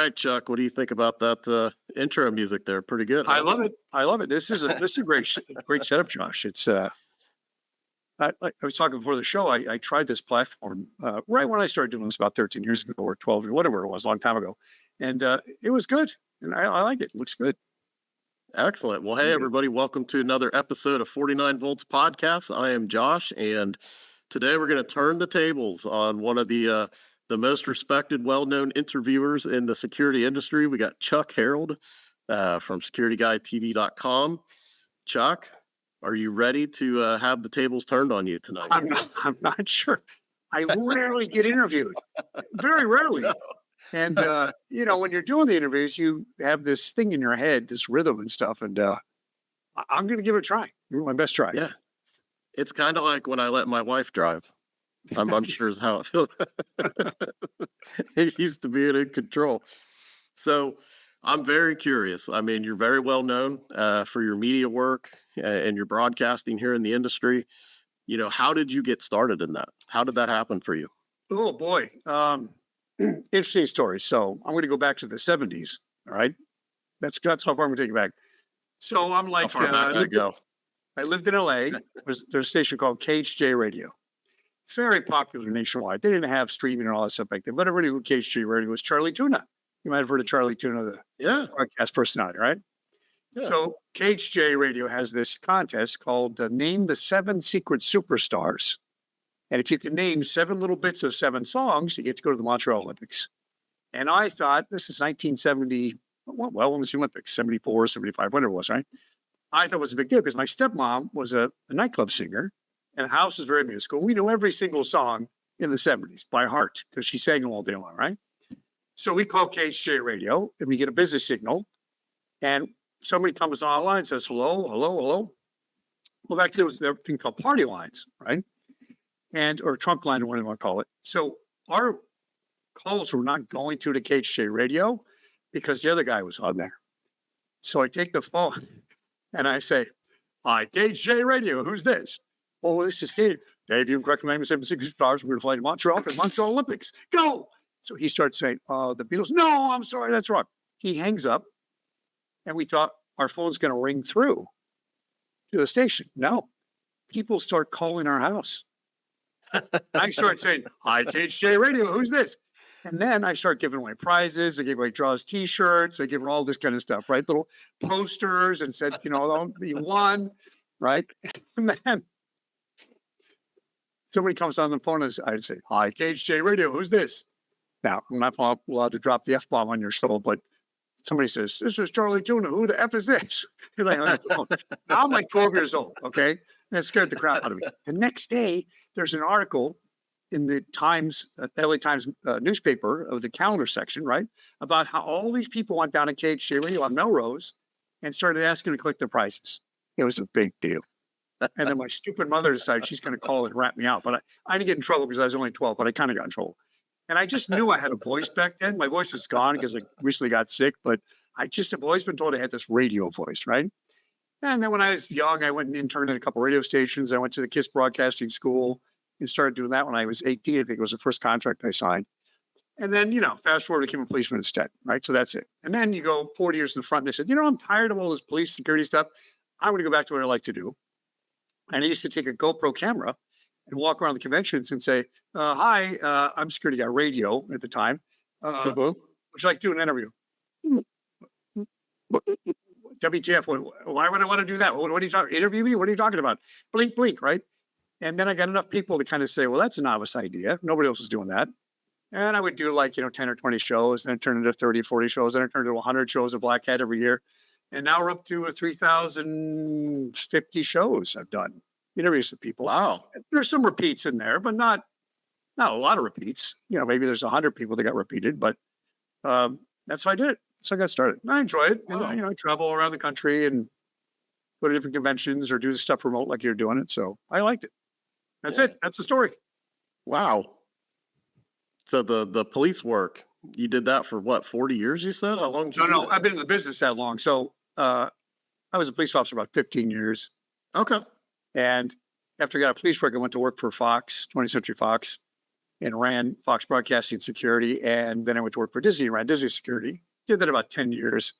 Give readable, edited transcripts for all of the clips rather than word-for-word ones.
right, Chuck, what do you think about that intro music there? Pretty good, I huh? love it. I love it. This is a great setup, Josh. It's I was talking before the show. I tried this platform right when I started doing this about 13 years ago or 12 or whatever it was, a long time ago, and it was good. And I like it. It looks good. Excellent. Well, hey, everybody, welcome to another episode of 49 Volts Podcast. I am Josh, and today we're going to turn the tables on one of the most respected, well-known interviewers in the security industry. We got Chuck Harold from SecurityGuideTV.com. Chuck, are you ready to have the tables turned on you tonight? I'm not sure. I rarely get interviewed, very rarely. And when you're doing the interviews, you have this thing in your head, this rhythm and stuff. And I'm going to give it a try. Give it my best try. Yeah, it's kind of like when I let my wife drive. I'm sure is how it feels. It used to be in control. So I'm very curious. I mean, you're very well known for your media work and your broadcasting here in the industry. You know, how did you get started in that? How did that happen for you? Oh boy, interesting story. So I'm going to go back to the '70s. All right, that's how far I'm going to take it back. So I'm How like, far back did I go? I lived in LA. There's a station called KHJ Radio. It's very popular nationwide. They didn't have streaming and all that stuff back then, but everybody knew KHJ Radio was Charlie Tuna. You might have heard of Charlie Tuna, the Yeah, broadcast personality, right? yeah. So KHJ Radio has this contest called Name the 7 Secret Superstars. And if you can name 7 little bits of 7 songs, you get to go to the Montreal Olympics. And I thought, this is 1970, well, when was the Olympics? 74, 75, whatever it was, right? I thought it was a big deal because my stepmom was a nightclub singer and the house was very musical. We knew every single song in the 70s by heart because she sang them all day long, right? So we call KHJ Radio and we get a business signal and somebody comes online and says, hello, hello, hello. Well, back then there was a thing called party lines, right? Or trunk line or whatever you want to call it. So our calls were not going to the KHJ Radio because the other guy was on there. So I take the phone and I say, hi, KHJ Radio, who's this? Oh, this is Steve. Dave, you can recommend me 7 Secret Stars. We're going to fly to Montreal for the Montreal Olympics. Go! So he starts saying, the Beatles. No, I'm sorry, that's wrong. He hangs up and we thought our phone's going to ring through to the station. No, people start calling our house. I start saying, hi, KHJ Radio, who's this? And then I start giving away prizes. I gave away draws T-shirts. I give all this kind of stuff, right? Little posters and said, you won, right? And then somebody comes on the phone and I'd say, hi, KHJ Radio, who's this? Now, I'm not allowed to drop the F-bomb on your show, but somebody says, this is Charlie Tuna. Who the F is this? You're like, now I'm like 12 years old, okay? And it scared the crap out of me. The next day, there's an article in the Times, LA Times newspaper of the calendar section, right? About how all these people went down to KHJ Radio on Melrose and started asking to collect their prices. It was a big deal. And then my stupid mother decided she's going to call and rat me out. But I didn't get in trouble because I was only 12, but I kind of got in trouble. And I just knew I had a voice back then. My voice is gone because I recently got sick, but I've always been told I had this radio voice, right? And then when I was young, I went and interned at a couple radio stations. I went to the KISS Broadcasting School and started doing that when I was 18. I think it was the first contract I signed. And then, fast forward, I became a policeman instead, right? So that's it. And then you go 40 years in the front and I said, I'm tired of all this police security stuff. I'm going to go back to what I like to do. And I used to take a GoPro camera and walk around the conventions and say, hi, I'm Security Guy Radio at the time. Would you like to do an interview? WTF, why would I want to do that? What are you talking, interview me? What are you talking about? Blink, blink, right? And then I got enough people to kind of say, well, that's a novice idea. Nobody else is doing that. And I would do 10 or 20 shows, then turn into 30, 40 shows, then I turned into 100 shows of Black Hat every year. And now we're up to 3,050 shows I've done. Interviews with people. Wow. There's some repeats in there, but not a lot of repeats. Maybe there's 100 people that got repeated, but that's how I did it. So I got started. And I enjoy it. Wow. And, I travel around the country and go to different conventions or do the stuff remote like you're doing it. So I liked it. That's it. That's the story. Wow. So the police work, you did that for what, 40 years, you said? How long did you do No, that? I've been in the business that long. So I was a police officer about 15 years. Okay. And after I got a police work, I went to work for Fox, 20th Century Fox. and ran Fox Broadcasting Security. And then I went to work for Disney, ran Disney Security. Did that about 10 years.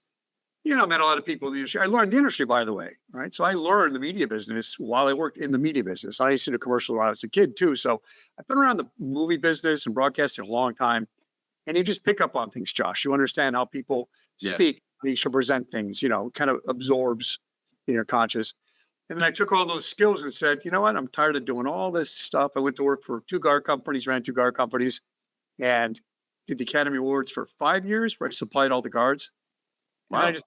I met a lot of people in the industry. I learned the industry, by the way, right? So I learned the media business while I worked in the media business. I used to do commercial when I was a kid too. So I've been around the movie business and broadcasting a long time. And you just pick up on things, Josh. You understand how people speak, how you should present things, kind of absorbs in your conscious. And then I took all those skills and said, you know what? I'm tired of doing all this stuff. I went to work for 2 guard companies, ran 2 guard companies, and did the Academy Awards for 5 years where I supplied all the guards. Wow. And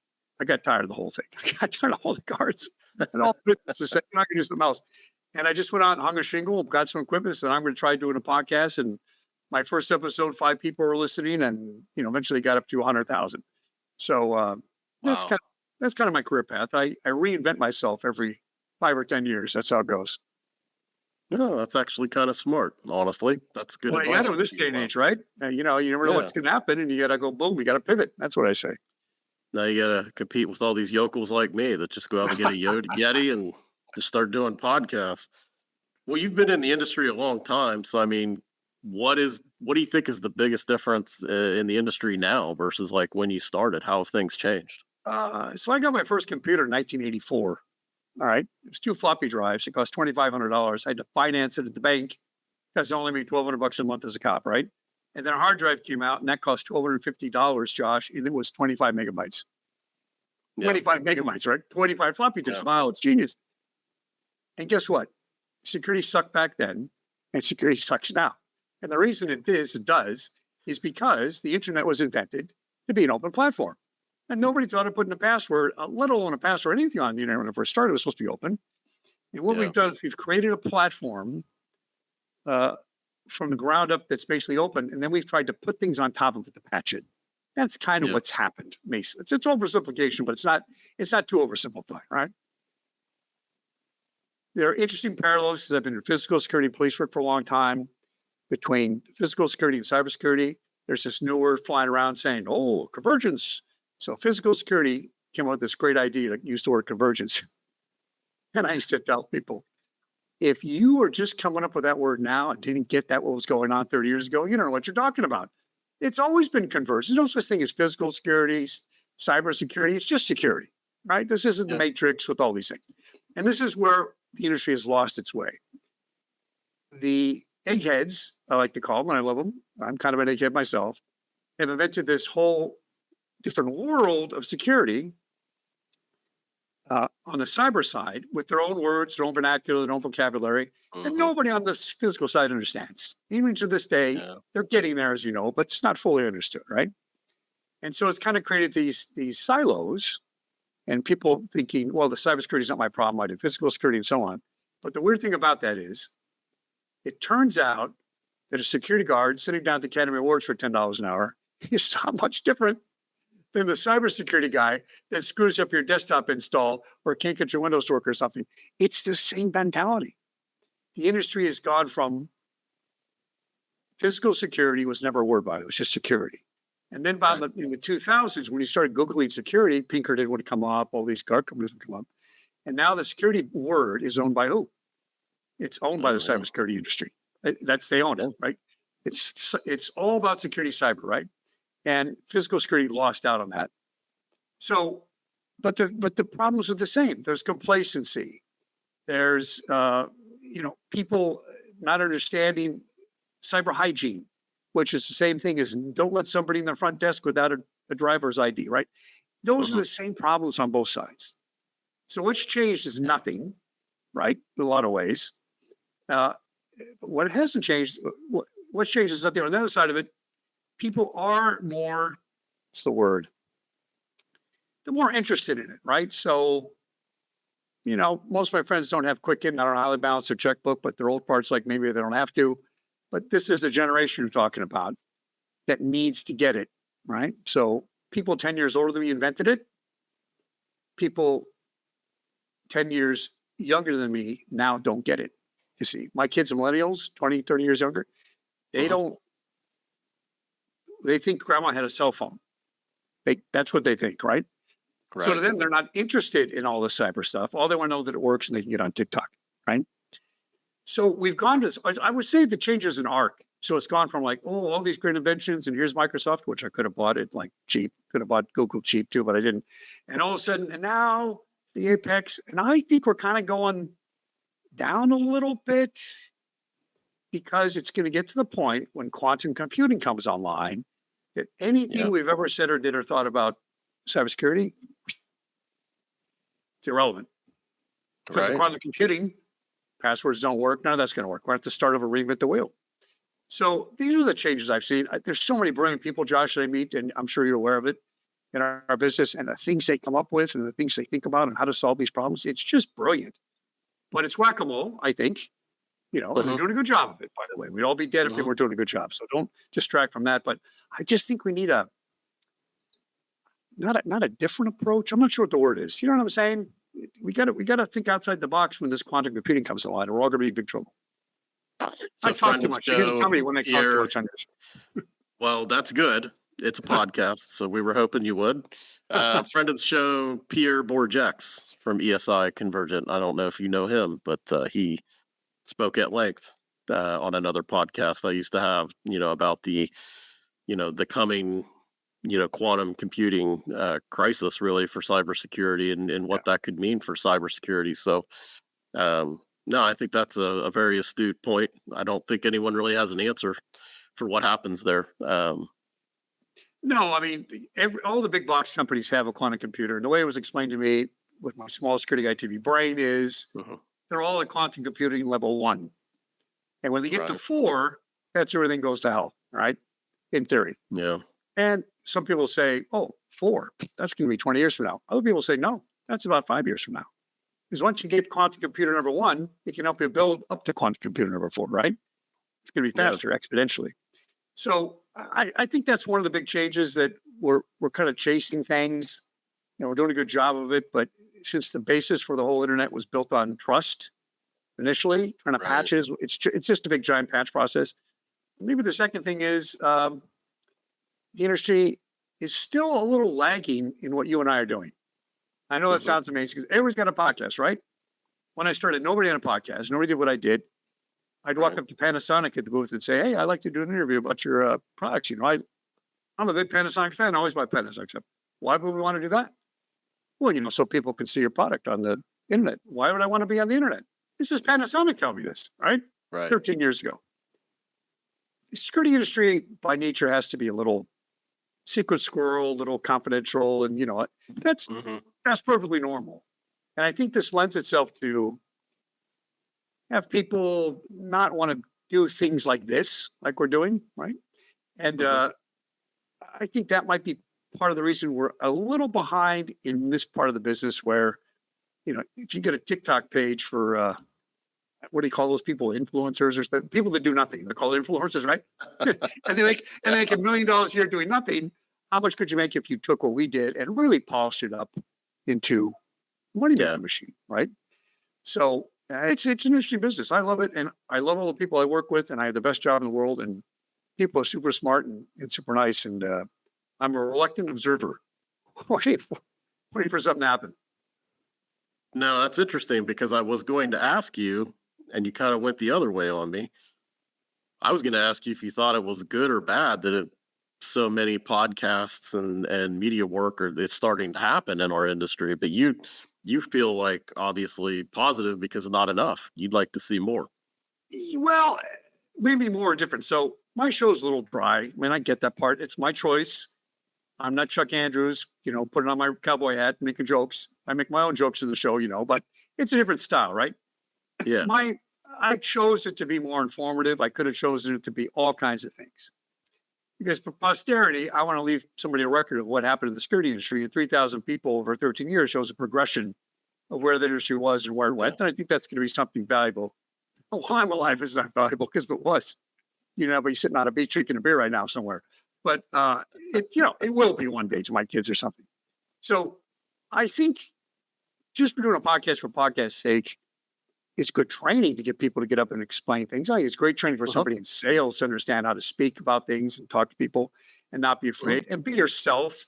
I got tired of the whole thing. I got tired of all the guards and all the businesses said, you're not going to do something else. And I just went out and hung a shingle, got some equipment, and I'm going to try doing a podcast. And my first episode, 5 people were listening, and eventually got up to 100,000. So that's kind of my career path. I reinvent myself every 5 or 10 years. That's how it goes. No, that's actually kind of smart, honestly. That's good. Well, you got to in this day and age, right? You never know what's going to happen, and you got to go boom. You got to pivot. That's what I say. Now you got to compete with all these yokels like me that just go out and get a Yeti and just start doing podcasts. Well, you've been in the industry a long time, so I mean, what do you think is the biggest difference in the industry now versus like when you started? How have things changed? So I got my first computer in 1984. All right, it was 2 floppy drives. It cost $2,500. I had to finance it at the bank because it only made $1,200 a month as a cop, right? And then a hard drive came out, and that cost $1,250, Josh, and it was 25 megabytes. 25 megabytes, right? 25 floppy disks. Wow, it's genius. And guess what? Security sucked back then, and security sucks now. And the reason it does, is because the internet was invented to be an open platform. And nobody thought of putting a password, let alone a password, anything on the internet when it first started. It was supposed to be open. And what we've done is we've created a platform from the ground up that's basically open, and then we've tried to put things on top of it to patch it. That's kind of what's happened. It's oversimplification, but it's not too oversimplified, right? There are interesting parallels because I've been in physical security and police work for a long time between physical security and cybersecurity. There's this new word flying around saying, convergence. So physical security came up with this great idea to use the word convergence. And I used to tell people, if you were just coming up with that word now and didn't get that what was going on 30 years ago, you don't know what you're talking about. It's always been converged. There's no such thing as physical security, cybersecurity. It's just security, right? This isn't the matrix with all these things. And this is where the industry has lost its way. The eggheads, I like to call them, and I love them. I'm kind of an egghead myself, have invented this whole different world of security on the cyber side with their own words, their own vernacular, their own vocabulary, and nobody on the physical side understands. Even to this day, they're getting there, as you know, but it's not fully understood, right? And so it's kind of created these silos, and people thinking, well, the cybersecurity is not my problem. I do physical security and so on. But the weird thing about that is, it turns out that a security guard sitting down at the Academy Awards for $10 an hour is not much different than the cybersecurity guy that screws up your desktop install or can't get your Windows to work or something. It's the same mentality. The industry has gone from physical security was never a word by it. It was just security. And then in the 2000s, when you started Googling security, Pinkerton would come up, all these guard companies would come up. And now the security word is owned by who? It's owned by the cybersecurity industry. They own it, right? It's all about security cyber, right? And physical security lost out on that. So, but the problems are the same. There's complacency. There's people not understanding cyber hygiene, which is the same thing as don't let somebody in the front desk without a driver's ID, right? Those are the same problems on both sides. So what's changed is nothing, right? In a lot of ways. But what hasn't changed, what's changed is nothing. On the other side of it, people are more, what's the word? They're more interested in it, right? So, most of my friends don't have Quicken. I don't know how they balance their checkbook, but their old parts, like maybe they don't have to. But this is the generation you're talking about that needs to get it, right? So people 10 years older than me invented it. People 10 years younger than me now don't get it. You see, my kids are millennials, 20, 30 years younger. They think grandma had a cell phone. That's what they think, right? So to them, they're not interested in all this cyber stuff. All they want to know that it works and they can get on TikTok, right? So we've gone to this. I would say the change is an arc, So it's gone from like, oh, all these great inventions, and here's Microsoft, which I could have bought it like cheap, could have bought Google cheap too, but I didn't. And all of a sudden, and now the apex, and I think we're kind of going down a little bit because it's going to get to the point when quantum computing comes online that anything we've ever said or did or thought about cybersecurity, it's irrelevant. Because of quantum computing, passwords don't work. None of that's going to work. We're going to have to start over, reinvent the wheel. So these are the changes I've seen. There's so many brilliant people, Josh, that I meet, and I'm sure you're aware of it in our business, and the things they come up with and the things they think about and how to solve these problems. It's just brilliant. But it's whack-a-mole, I think. You know, and they're doing a good job of it, by the way. We'd all be dead if they weren't doing a good job. So don't distract from that. But I just think we need not a different approach. I'm not sure what the word is. You know what I'm saying? We got to think outside the box when this quantum computing comes along, or we're all going to be in big trouble. So I talk too much. You're going to tell me when I talk too much on this. Well, that's good. It's a podcast, so we were hoping you would. Friend of the show, Pierre Bourgex from ESI Convergent. I don't know if you know him, but he spoke at length on another podcast I used to have, about the coming, quantum computing crisis really for cybersecurity and what that could mean for cybersecurity. So, no, I think that's a very astute point. I don't think anyone really has an answer for what happens there. No, I mean, all the big box companies have a quantum computer. And the way it was explained to me with my small security ITV brain is they're all at quantum computing level 1. And when they get to 4, that's everything goes to hell, right? In theory. Yeah. And some people say, oh, 4, that's going to be 20 years from now. Other people say, no, that's about 5 years from now. Because once you get quantum computer number 1, it can help you build up to quantum computer number 4, right? It's going to be faster exponentially. So I think that's one of the big changes, that we're kind of chasing things. We're doing a good job of it, but since the basis for the whole internet was built on trust initially, trying to patches, it's just a big giant patch process. Maybe the second thing is the industry is still a little lagging in what you and I are doing. I know that sounds amazing because everybody's got a podcast, right? When I started, nobody had a podcast. Nobody did what I did. I'd walk up to Panasonic at the booth and say, hey, I'd like to do an interview about your products. I'm a big Panasonic fan. I always buy Panasonic stuff. Why would we want to do that? Well, so people can see your product on the internet. Why would I want to be on the internet? This is Panasonic telling me this, right? 13 years ago. The security industry by nature has to be a little secret squirrel, a little confidential. And, that's perfectly normal. And I think this lends itself to have people not want to do things like this, like we're doing, right? And I think that might be part of the reason we're a little behind in this part of the business where, if you get a TikTok page for, what do you call those people? Influencers or people that do nothing. They're called influencers, right? and they make $1 million a year doing nothing. How much could you make if you took what we did and really polished it up into a money making machine, right? So it's an interesting business. I love it. And I love all the people I work with, and I have the best job in the world, and people are super smart and super nice. And I'm a reluctant observer, waiting for something to happen. No, that's interesting because I was going to ask you, and you kind of went the other way on me. I was going to ask you if you thought it was good or bad that so many podcasts and media work is starting to happen in our industry, but you feel like obviously positive because not enough. You'd like to see more. Well, maybe more or different. So my show's a little dry. I mean, I get that part. It's my choice. I'm not Chuck Andrews, putting on my cowboy hat, making jokes. I make my own jokes in the show, but it's a different style, right? Yeah. I chose it to be more informative. I could have chosen it to be all kinds of things. Because for posterity, I want to leave somebody a record of what happened in the security industry. And 3,000 people over 13 years shows a progression of where the industry was and where it went. And I think that's going to be something valuable. While I'm alive, it's not valuable because if it was, I'd be sitting on a beach drinking a beer right now somewhere. But it will be one day to my kids or something. So I think just for doing a podcast for podcast's sake, it's good training to get people to get up and explain things. I think it's great training for somebody in sales to understand how to speak about things and talk to people and not be afraid and be yourself.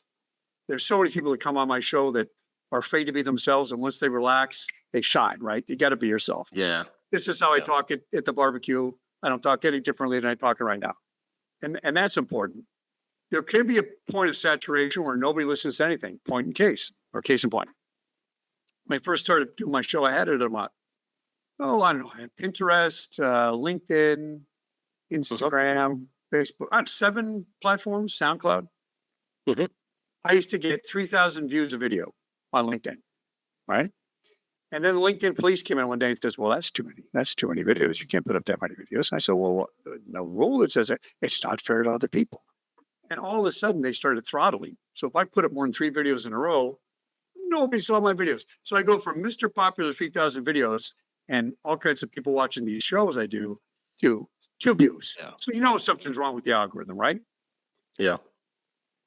There's so many people that come on my show that are afraid to be themselves. And once they relax, they shine, right? You got to be yourself. Yeah. This is how I talk at the barbecue. I don't talk any differently than I'm talking right now. And that's important. There can be a point of saturation where nobody listens to anything, point in case, or case in point. When I first started doing my show, I had it a lot. Oh, I don't know, I had Pinterest, LinkedIn, Instagram, Facebook. I had 7 platforms, SoundCloud. Mhm. I used to get 3,000 views a video on LinkedIn, right? And then the LinkedIn police came in one day and says, "Well, that's too many. That's too many videos. You can't put up that many videos." And I said, "Well, no rule that says it's not fair to other people." And all of a sudden, they started throttling. So if I put up more than 3 videos in a row, nobody saw my videos. So I go from Mr. Popular 3,000 videos and all kinds of people watching these shows I do to 2 views. Yeah. So you know something's wrong with the algorithm, right? Yeah.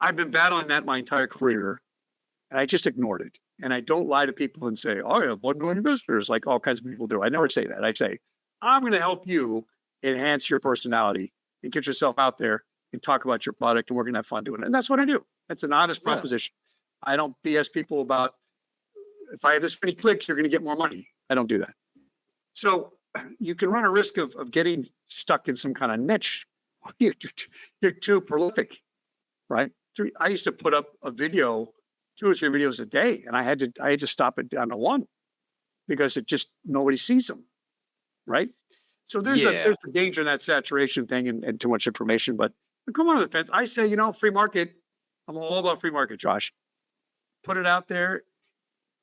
I've been battling that my entire career, and I just ignored it. And I don't lie to people and say, "Oh, I have 1 million visitors," like all kinds of people do. I never say that. I say, "I'm going to help you enhance your personality and get yourself out there and talk about your product, and we're going to have fun doing it." And that's what I do. That's an honest Yeah. proposition. I don't BS people about, if I have this many clicks, you're going to get more money. I don't do that. So you can run a risk of getting stuck in some kind of niche. You're too prolific, right? I used to put up a video, 2 or 3 videos a day, and I had to stop it down to 1 because it just nobody sees them, right? So there's Yeah. a danger in that saturation thing and too much information. But come on the fence. I say, free market. I'm all about free market, Josh. Put it out there.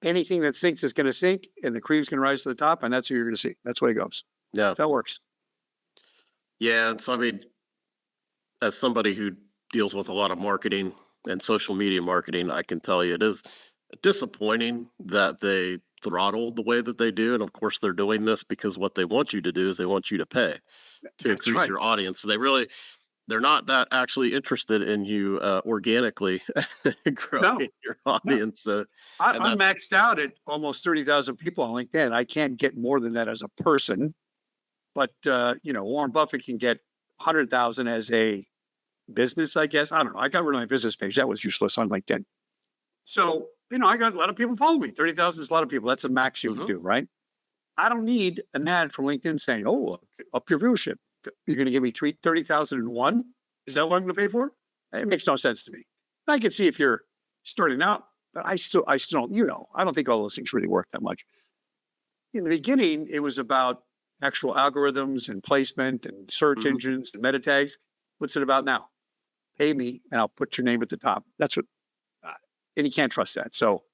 Anything that sinks is going to sink, and the cream's going to rise to the top, and that's who you're going to see. That's the way it goes. Yeah. That works. Yeah. And so, I mean, as somebody who deals with a lot of marketing and social media marketing, I can tell you it is disappointing that they throttle the way that they do. And of course, they're doing this because what they want you to do is they want you to pay to That's increase right. your audience. So they're not that actually interested in you organically No, growing your no. audience. And I'm that's, maxed out at almost 30,000 people on LinkedIn. I can't get more than that as a person, but Warren Buffett can get 100,000 as a business, I guess. I don't know. I got rid of my business page. That was useless on LinkedIn. So, I got a lot of people follow me. 30,000 is a lot of people. That's a max you can Mhm. do, right? I don't need an ad from LinkedIn saying, "Oh, up your viewership. You're going to give me 30,001. Is that what I'm going to pay for?" It makes no sense to me. I can see if you're starting out, but I still don't, I don't think all those things really work that much. In the beginning, it was about actual algorithms and placement and search Mhm. engines and meta tags. What's it about now? Pay me and I'll put your name at the top. That's what, uh, and you can't trust that. So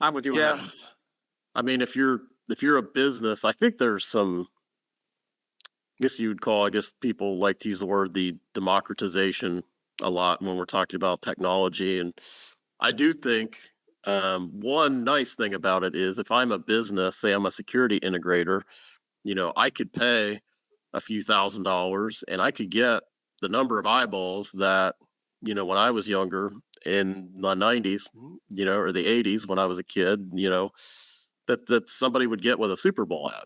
I'm with you on that Yeah. one. I mean, if you're a business, I think there's some, I guess you would call, I guess people like to use the word the democratization a lot when we're talking about technology. And I do think one nice thing about it is if I'm a business, say I'm a security integrator, I could pay a few $1,000s and I could get the number of eyeballs that, when I was younger in the 90s, or the 80s when I was a kid, that somebody would get with a Super Bowl ad,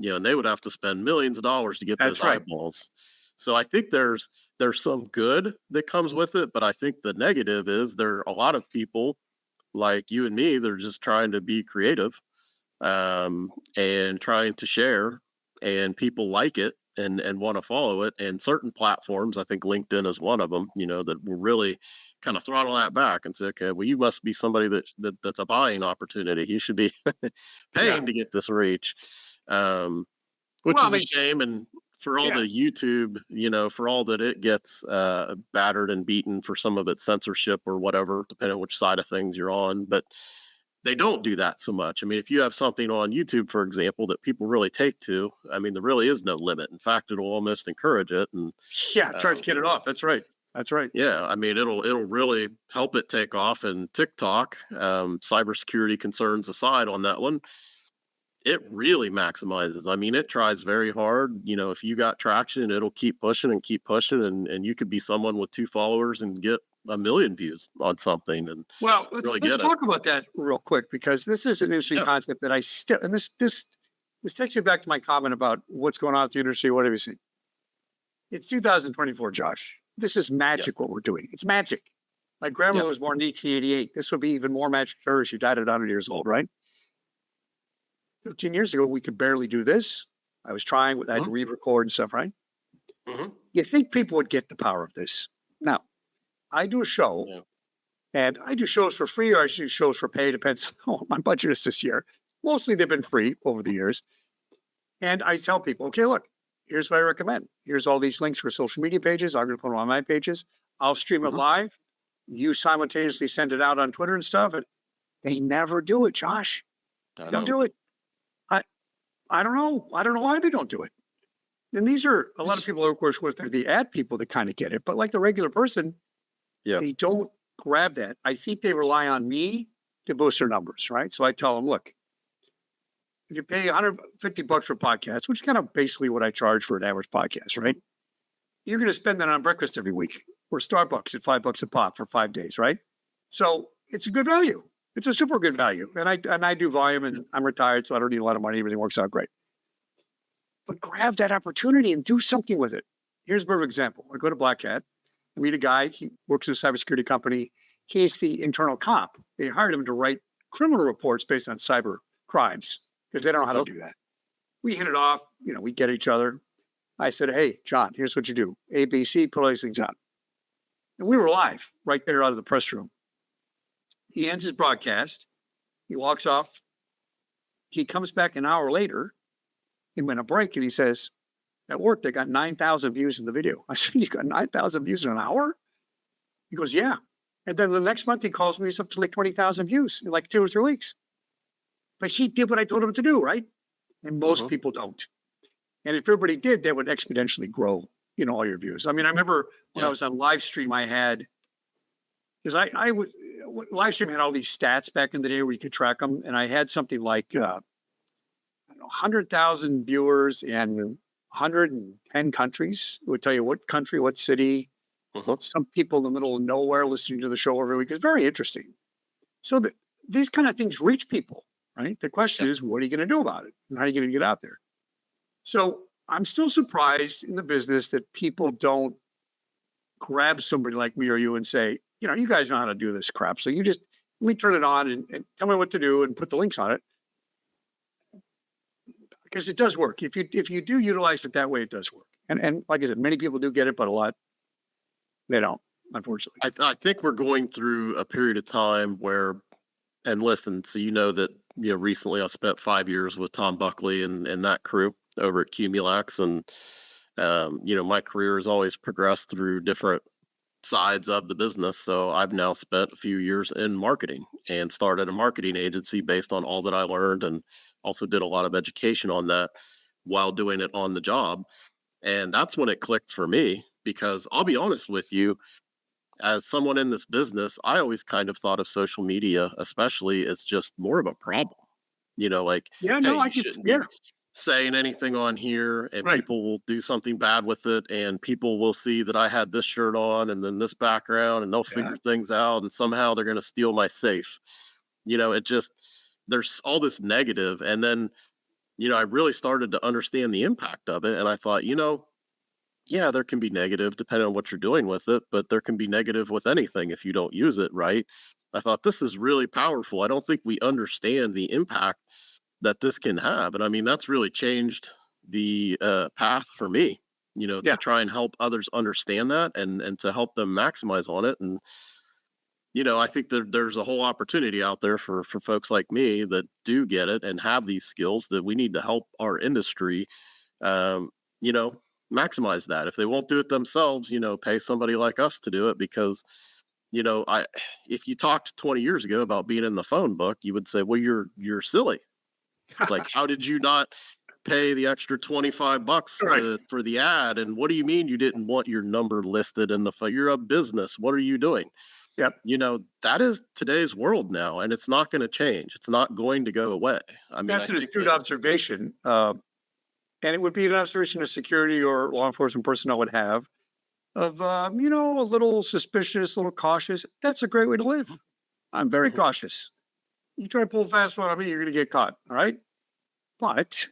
and they would have to spend millions of dollars to get those That's right. eyeballs. So I think there's some good that comes with it, but I think the negative is there are a lot of people like you and me, they're just trying to be creative, and trying to share, and people like it and want to follow it. And certain platforms, I think LinkedIn is one of them, that will really kind of throttle that back and say, okay, well, you must be somebody that's a buying opportunity. You should be Yeah. paying to get this reach, um, which Well, I is a mean, shame. And for all yeah. the YouTube, for all that it gets battered and beaten for some of its censorship or whatever, depending on which side of things you're on, but they don't do that so much. I mean, if you have something on YouTube, for example, that people really take to, I mean, there really is no limit. In fact, it'll almost encourage it. And Yeah. Try to um, get it off. That's right. That's right. yeah, I mean, it'll really help it take off. And TikTok, cybersecurity concerns aside on that one, it really maximizes. I mean, it tries very hard. If you got traction, it'll keep pushing, and you could be someone with 2 followers and get a million views on something and Well, let's really let's get it. talk about that real quick because this is an interesting Yeah, concept that I still, and this takes me back to my comment about what's going on with the industry. What have you seen? It's 2024, Josh. This is yeah, magic. What we're doing, it's magic. My grandmother yeah. was born in 1888. This would be even more magic to her. She died at 100 years old, right? 15 years ago, we could barely do this. I was trying, I had to re-record and stuff, right? Mhm. You think people would get the power of this. Now, I do a show, Yeah. and I do shows for free or I do shows for pay, depends on what my budget is this year. Mostly they've been free over the years. And I tell people, okay, look, here's what I recommend. Here's all these links for social media pages. I'm going to put them on my pages. I'll stream it Mhm. live. You simultaneously send it out on Twitter and stuff. And they never do it, Josh. I They don't know. do it. I I don't know. I don't know why they don't do it. And these are a lot of It's people, of course, with the ad people that kind of get it. But like the regular person, yeah. they don't grab that. I think they rely on me to boost their numbers, right? So I tell them, look, if you pay $150 for podcasts, which is kind of basically what I charge for an average podcast, right? You're going to spend that on breakfast every week or Starbucks at $5 a pop for 5 days, right? So it's a good value. It's a super good value. And I do volume and I'm retired, so I don't need a lot of money. Everything works out great. But grab that opportunity and do something with it. Here's a perfect example. I go to Black Hat, I meet a guy, he works in a cybersecurity company. He's the internal cop. They hired him to write criminal reports based on cyber crimes because they don't know how to Oh, do that. We hit it off, we get each other. I said, hey, John, here's what you do. A, B, C, put all these things out. And we were live right there out of the press room. He ends his broadcast. He walks off. He comes back an hour later. He went a break and he says, at work, they got 9,000 views in the video. I said, you got 9,000 views in an hour? He goes, yeah. And then the next month he calls me, he's up to like 20,000 views in like 2 or 3 weeks. But he did what I told him to do, right? And most mhm. people don't. And if everybody did, that would exponentially grow, all your views. I mean, I remember when I Yeah. was on live stream, I had, because I would, live stream had all these stats back in the day where you could track them. And I had something like, 100,000 viewers in 110 countries. It would tell you what country, what city, Mhm. some people in the middle of nowhere listening to the show every week. It's very interesting. So these kind of things reach people, right? The question Yeah. is, what are you going to do about it? And how are you going to get out there? So I'm still surprised in the business that people don't grab somebody like me or you and say, you guys know how to do this crap. So you just let me turn it on and tell me what to do and put the links on it. Because it does work. If you do utilize it that way, it does work. And like I said, many people do get it, but a lot they don't, unfortunately. I think we're going through a period of time where, and listen, so you know that recently I spent 5 years with Tom Buckley and that crew over at Cumulax, and my career has always progressed through different sides of the business. So I've now spent a few years in marketing and started a marketing agency based on all that I learned, and also did a lot of education on that while doing it on the job. And that's when it clicked for me because I'll be honest with you, as someone in this business, I always kind of thought of social media, especially as just more of a problem. Like, Yeah, hey, no, I you could. shouldn't Yeah, be saying anything on here, and right. people will do something bad with it, and people will see that I had this shirt on and then this background, and they'll Yeah, figure things out, and somehow they're going to steal my safe. It just, there's all this negative, and then, I really started to understand the impact of it, and I thought, yeah, there can be negative depending on what you're doing with it, but there can be negative with anything if you don't use it right. I thought this is really powerful. I don't think we understand the impact that this can have. And I mean, that's really changed the path for me, to yeah, try and help others understand that and to help them maximize on it. And, I think that there's a whole opportunity out there for folks like me that do get it and have these skills that we need to help our industry um, you know, maximize that. If they won't do it themselves, pay somebody like us to do it because, I if you talked 20 years ago about being in the phone book, you would say, well, you're silly. Like, how did you not pay the extra 25 bucks right. to for the ad? And what do you mean you didn't want your number listed in the phone? You're a business. What are you doing? Yep. That is today's world now, and it's not going to change. It's not going to go away. I mean, I That's an think astute that observation. And it would be an observation a security or law enforcement personnel would have of, a little suspicious, a little cautious. That's a great way to live. I'm very Mhm. cautious. You try to pull a fast one on me, you're going to get caught. All right. But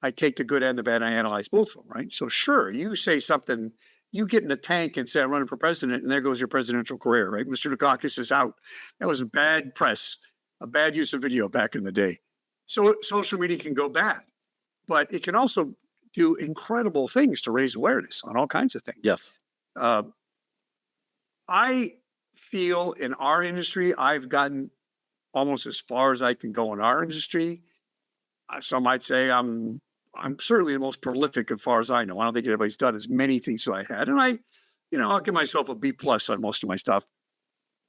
I take the good and the bad. And I analyze both of them. Right. So sure, you say something, you get in a tank and say I'm running for president, and there goes your presidential career. Right. Mr. Dukakis is out. That was a bad press, a bad use of video back in the day. So social media can go bad. but it can also do incredible things to raise awareness on all kinds of things. Yes. Uh, I feel in our industry, I've gotten almost as far as I can go in our industry. Some might say I'm certainly the most prolific as far as I know. I don't think anybody's done as many things as I had, and I'll give myself a B plus on most of my stuff.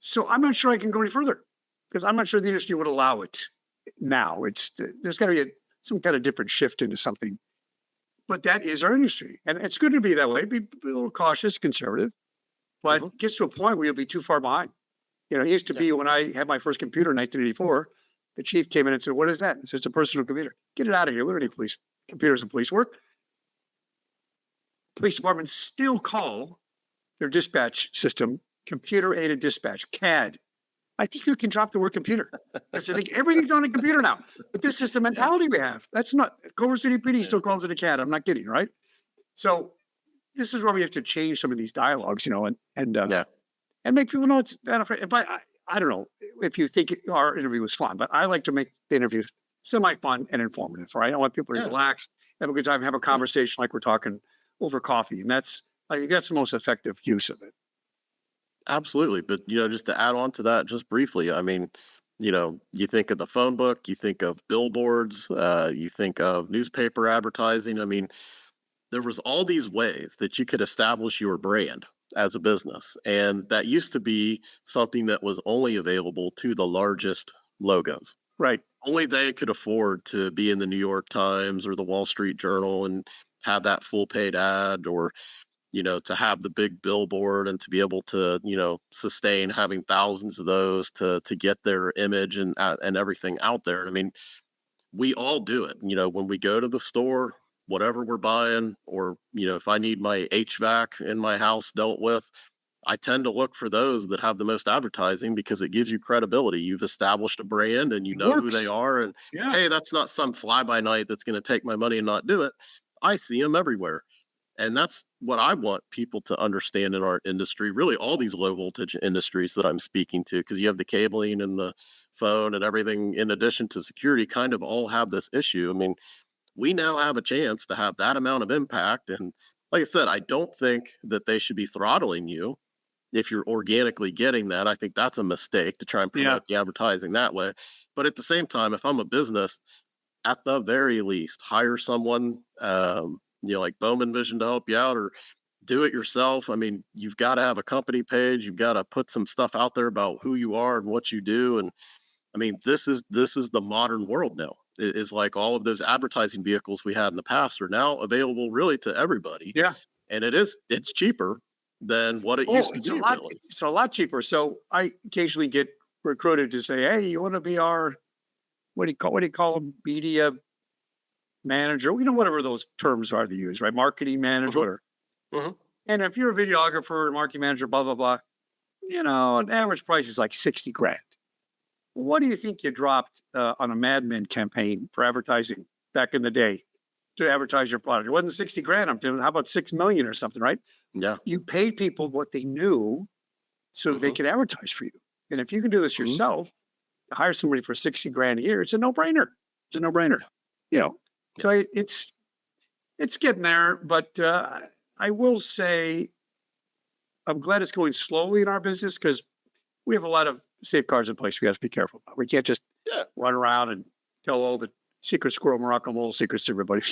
So I'm not sure I can go any further because I'm not sure the industry would allow it now. There's got to be some kind of different shift into something, but that is our industry, and it's good to be that way. Be a little cautious, conservative, but Hmm. it gets to a point where you'll be too far behind. It used to Yeah. be when I had my first computer in 1984, the chief came in and said, "What is that?" I said, "It's a personal computer. Get it out of here. We don't need police computers and police work." Police departments still call their dispatch system computer aided dispatch, CAD. I think you can drop the word computer. Because I think everything's on a computer now. But this is the Yeah. mentality we have. That's not Culver City PD Yeah. still calls it a CAD. I'm not kidding, right? So this is where we have to change some of these dialogues, Yeah. and make people know it's not afraid. But I don't know if you think our interview was fun, but I like to make the interview semi-fun and informative, right? I want people to Yeah. relax, have a good time, have a conversation like we're talking over coffee. And I think that's the most effective use of it. Absolutely. But, just to add on to that just briefly, I mean, you think of the phone book, you think of billboards, you think of newspaper advertising. I mean, there was all these ways that you could establish your brand as a business. And that used to be something that was only available to the largest logos. Right. Only they could afford to be in the New York Times or the Wall Street Journal and have that full paid ad, or to have the big billboard and to be able to, sustain having thousands of those to get their image and everything out there. I mean, we all do it. When we go to the store, whatever we're buying, or if I need my HVAC in my house dealt with, I tend to look for those that have the most advertising because it gives you credibility. You've established a brand and you It know who they works. are. And Yeah. hey, that's not some fly by night that's going to take my money and not do it. I see them everywhere. And that's what I want people to understand in our industry, really all these low voltage industries that I'm speaking to, because you have the cabling and the phone and everything, in addition to security, kind of all have this issue. I mean, we now have a chance to have that amount of impact. And like I said, I don't think that they should be throttling you if you're organically getting that. I think that's a mistake to try and Yeah. promote the advertising that way. But at the same time, if I'm a business, at the very least, hire someone, like Bowman Vision to help you out, or do it yourself. I mean, you've got to have a company page. You've got to put some stuff out there about who you are and what you do. And I mean, this is the modern world now. It is like all of those advertising vehicles we had in the past are now available really to everybody, Yeah. and it's cheaper than what it Oh, used to be. Really, it's a lot cheaper. So I occasionally get recruited to say, "Hey, you want to be our what do you call them? Media manager, whatever those terms are they use, right? Marketing manager, hmm whatever. hmm And if you're a videographer, marketing manager, blah, blah, blah, an average price is like 60 grand. What do you think you dropped on a Mad Men campaign for advertising back in the day to advertise your product? It wasn't 60 grand. I'm doing, how about 6 million or something, right? yeah, You paid people what they knew so they hmm could advertise for you. And if you can do this hmm yourself, hire somebody for 60 grand a year, it's a no brainer. It's a no brainer. You know, yeah, so it's getting there, but I will say I'm glad it's going slowly in our business because we have a lot of safeguards in place we have to be careful about. We can't just yeah. run around and tell all the secret squirrel Morocco mole secrets to everybody.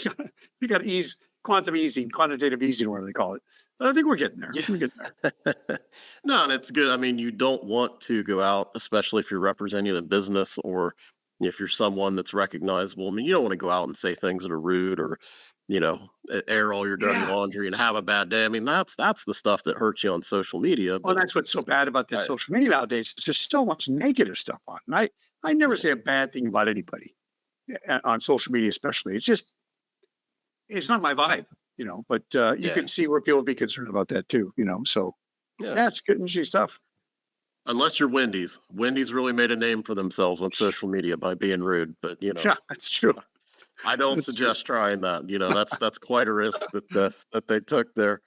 We got to ease quantum easing, quantitative easing, whatever they call it. But I think we're getting there. Yeah. We're getting there. No, and it's good. I mean, you don't want to go out, especially if you're representing a business or if you're someone that's recognizable. I mean, you don't want to go out and say things that are rude, or, air all your dirty Yeah. laundry and have a bad day. I mean, that's the stuff that hurts you on social media. Well, But that's what's so bad about that I, social media nowadays. It's just so much negative stuff on. And I never yeah, say a bad thing about anybody on social media, especially. It's not my vibe, but you yeah, can see where people be concerned about that too. So yeah. yeah, it's good and stuff. Unless you're Wendy's. Wendy's really made a name for themselves on social media by being rude. But Yeah, that's true. I don't That's true. suggest trying that. That's quite a risk that they took there.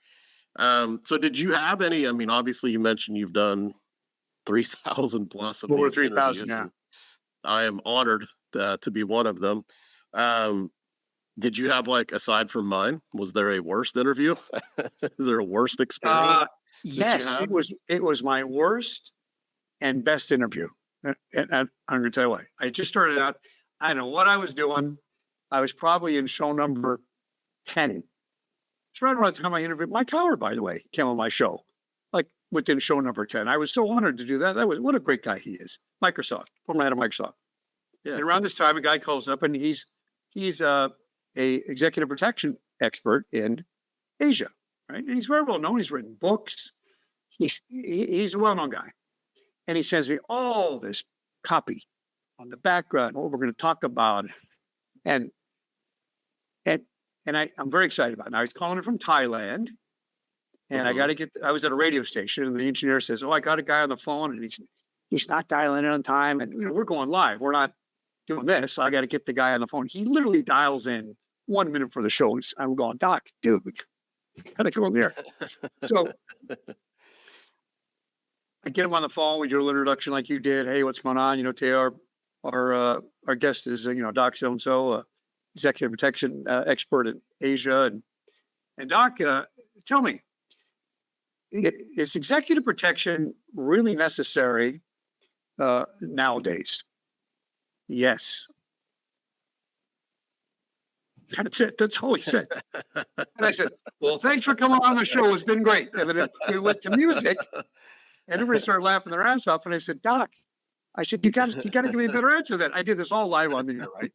So did you have any? I mean, obviously, you mentioned you've done 3,000 plus of Over these 3,000, interviews, yeah. and I am honored to be one of them. Um, Did you have, like, aside from mine, was there a worst interview? Is there a worst experience Uh, that you yes, had? it was my worst and best interview. And I'm gonna tell you why. I just started out. I don't know what I was doing. I was probably in show number 10. It's right around the time I interviewed Mike Howard, by the way, came on my show, like within show number 10. I was so honored to do that. That was what a great guy he is. Microsoft, former head of Microsoft. Yeah. And around this time, a guy calls up and he's a executive protection expert in Asia, right? And he's very well known. He's written books. He's a well known guy, and he sends me all this copy on the background, what we're going to talk about, and and I'm very excited about it. Now he's calling it from Thailand, and I got Mhm. to get. I was at a radio station, and the engineer says, "Oh, I got a guy on the phone, and he's not dialing in on time, and we're going live. We're not doing this. So I got to get the guy on the phone." He literally dials in 1 minute for the show. I'm going, Doc, dude, we got to go in there. So I get him on the phone. We do a little introduction like you did. Hey, what's going on? Today our guest is Doc so and so, executive protection expert in Asia, and Doc, tell me, is executive protection really necessary nowadays? Yes. That's it. That's all he said. And I said, "Well, thanks for coming on the show. It's been great." And then we went to music, and everybody started laughing their ass off. And I said, "Doc," I said, you got to give me a better answer than I did this all live on the air, right?"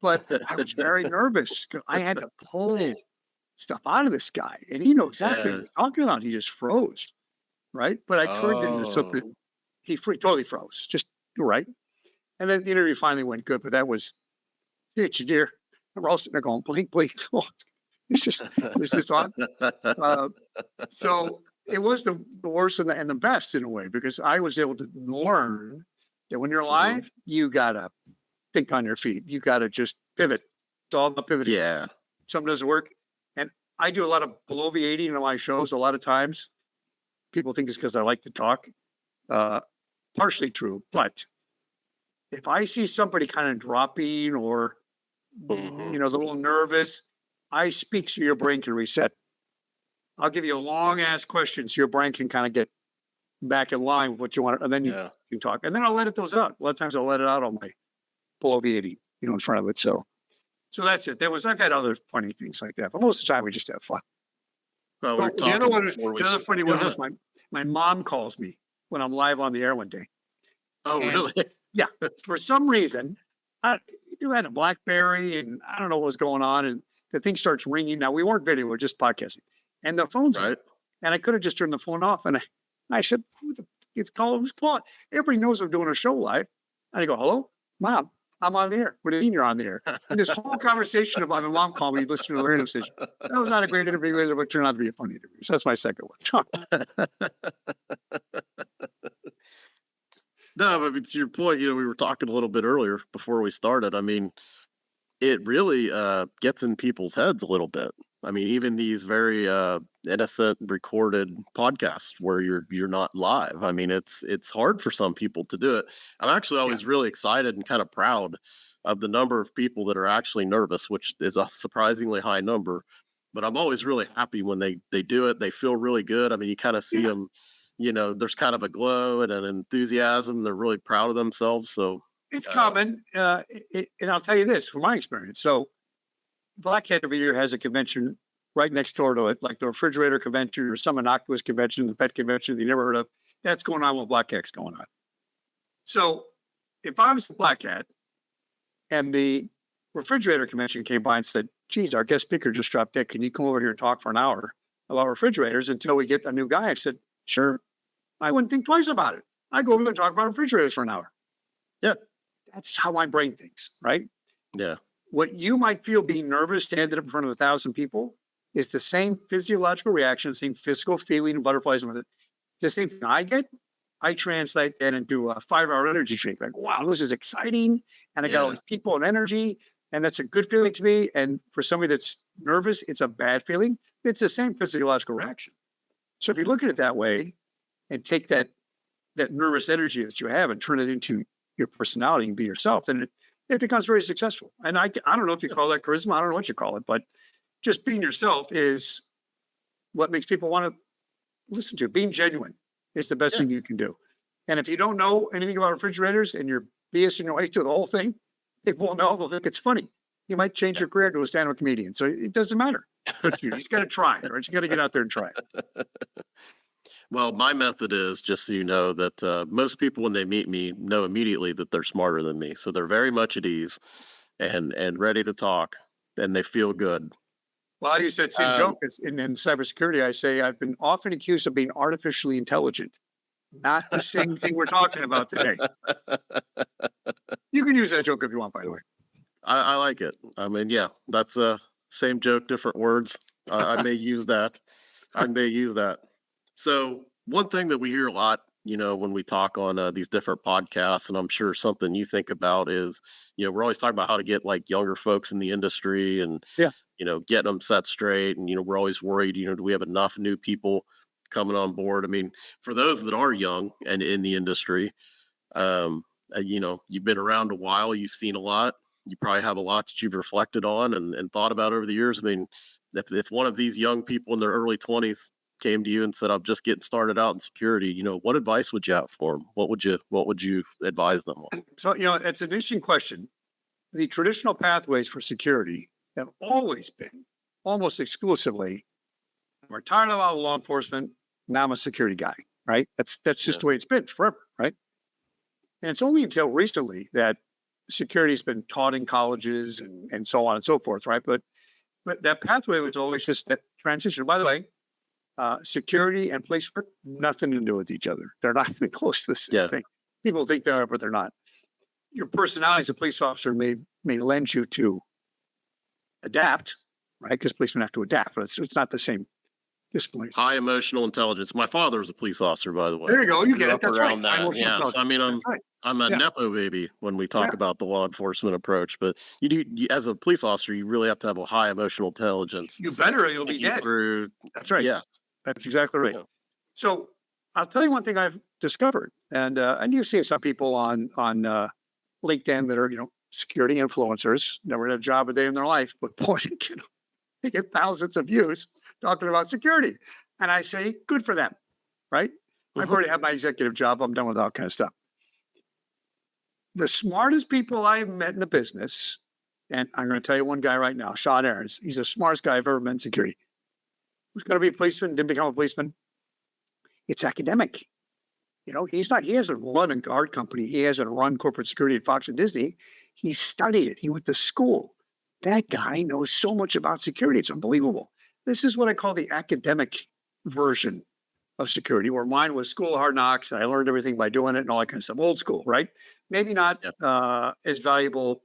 But I was very nervous. I had to pull stuff out of this guy, and he knew exactly what Yeah. he was talking about. He just froze, right? But I turned it into Oh. something. Totally froze. Just right. And then the interview finally went good, but that was it's dear. And we're all sitting there going, blink, blink. Oh, was this on? Uh, so it was the worst and the best in a way, because I was able to learn that when you're Mhm. live, you gotta think on your feet. You gotta just pivot. It's all about pivoting. Yeah. Something doesn't work. And I do a lot of below the 80 in my shows. A lot of times people think it's because I like to talk. Uh, partially true. But if I see somebody kind of dropping or Mhm. a little nervous, I speak so your brain can reset. I'll give you a long ass question so your brain can kind of get back in line with what you want, and then you Yeah. can talk. And then I'll let those out. A lot of times I'll let it out on my below the 80, in front of it. So that's it. I've had other funny things like that, but most of the time we just have fun. Well, we were Well, talking before we the other funny go one was ahead. my mom calls me when I'm live on the air one day. Oh, And really? yeah, for some reason, I you had a BlackBerry, and I don't know what was going on, and the thing starts ringing. Now we weren't video; we are just podcasting, and the phone's ringing. Right? And I could have just turned the phone off, and I said, "Who the it's calling? Who's calling?" Everybody knows I'm doing a show live, and I go, "Hello, Mom, I'm on the air." "What do you mean you're on the air?" And this whole conversation about my mom calling me, listening to the radio station. That was not a great interview, but turned out to be a funny interview. So that's my second one. No, but to your point, we were talking a little bit earlier before we started. I mean, it really gets in people's heads a little bit. I mean, even these very innocent recorded podcasts where you're not live. I mean, it's hard for some people to do it. I'm actually Yeah, always really excited and kind of proud of the number of people that are actually nervous, which is a surprisingly high number. But I'm always really happy when they do it. They feel really good. I mean, you kind of see yeah. them. There's kind of a glow and an enthusiasm. They're really proud of themselves. So, It's uh, common, and I'll tell you this from my experience. So, Blackhead every year has a convention right next door to it, like the refrigerator convention or some innocuous convention, the pet convention you never heard of. That's going on when Blackhead's going on. So, if I was the Blackhead and the refrigerator convention came by and said, "Geez, our guest speaker just dropped dead. Can you come over here and talk for an hour about refrigerators until we get a new guy?" I said, "Sure." I wouldn't think twice about it. I go over and talk about refrigerators for an hour. yeah, That's how my brain thinks, right? yeah, What you might feel being nervous standing up in front of 1,000 people is the same physiological reaction, same physical feeling and butterflies with it. The same thing I get, I translate that into a 5 hour energy drink. Like, wow, this is exciting. And I got all yeah, these people and energy. And that's a good feeling to me. And for somebody that's nervous, it's a bad feeling. It's the same physiological reaction. So if you look at it that way and take that nervous energy that you have and turn it into your personality and be yourself, then it becomes very successful. And I don't know if you call that charisma. I don't know what you call it, but just being yourself is what makes people want to listen to you. Being genuine is the best Yeah. thing you can do. And if you don't know anything about refrigerators and you're BSing your way through the whole thing, people will know. They'll think it's funny. You might change your career to a stand-up comedian. So it doesn't matter. But you just got to try it, right? You got to get out there and try it. Well, my method is just so you know that most people, when they meet me, know immediately that they're smarter than me. So they're very much at ease and ready to talk, and they feel good. Well, I use that same Um, joke in cybersecurity. I say I've been often accused of being artificially intelligent. Not the same thing we're talking about today. You can use that joke if you want, by the way. I like it. I mean, yeah, that's a same joke, different words. I may use that. I may use that. So one thing that we hear a lot, when we talk on these different podcasts, and I'm sure something you think about is, we're always talking about how to get like younger folks in the industry and, Yeah. getting them set straight. And, we're always worried, do we have enough new people coming on board? I mean, for those that are young and in the industry, you've been around a while, you've seen a lot, you probably have a lot that you've reflected on and thought about over the years. I mean, if one of these young people in their early 20s came to you and said, I'm just getting started out in security, what advice would you have for them? What would you advise them on? So, it's an interesting question. The traditional pathways for security have always been almost exclusively, I'm retired out of law enforcement. Now I'm a security guy, right? That's just Yeah. the way it's been forever, right? And it's only until recently that security has been taught in colleges and so on and so forth, right? But that pathway was always just that transition. By the way, security and police work, nothing to do with each other. They're not even close to the same Yeah. thing. People think they are, but they're not. Your personality as a police officer may lend you to adapt, right? Because policemen have to adapt, but it's not the same discipline. High emotional intelligence. My father was a police officer, by the way. There you go. I You grew get it. up That's around right. High that. emotional Yeah. So, I intelligence. mean, That's right. I'm a Yeah. nepo baby when we talk Yeah. about the law enforcement approach, but as a police officer, you really have to have a high emotional intelligence. You better, or you'll be Take you dead. through, That's right. yeah, That's exactly right. yeah, So I'll tell you one thing I've discovered, and you see some people on LinkedIn that are security influencers, never had a job a day in their life, but boy, they get thousands of views talking about security, and I say good for them, right? I've Mhm. already had my executive job. I'm done with all kind of stuff. The smartest people I've met in the business, and I'm going to tell you one guy right now, Sean Aarons. He's the smartest guy I've ever met in security. Who's going to be a policeman? Didn't become a policeman. It's academic. He hasn't run a guard company. He hasn't run corporate security at Fox and Disney. He studied it. He went to school. That guy knows so much about security. It's unbelievable. This is what I call the academic version of security, where mine was school of hard knocks. And I learned everything by doing it and all that kind of stuff. Old school, right? Maybe not Yep. as valuable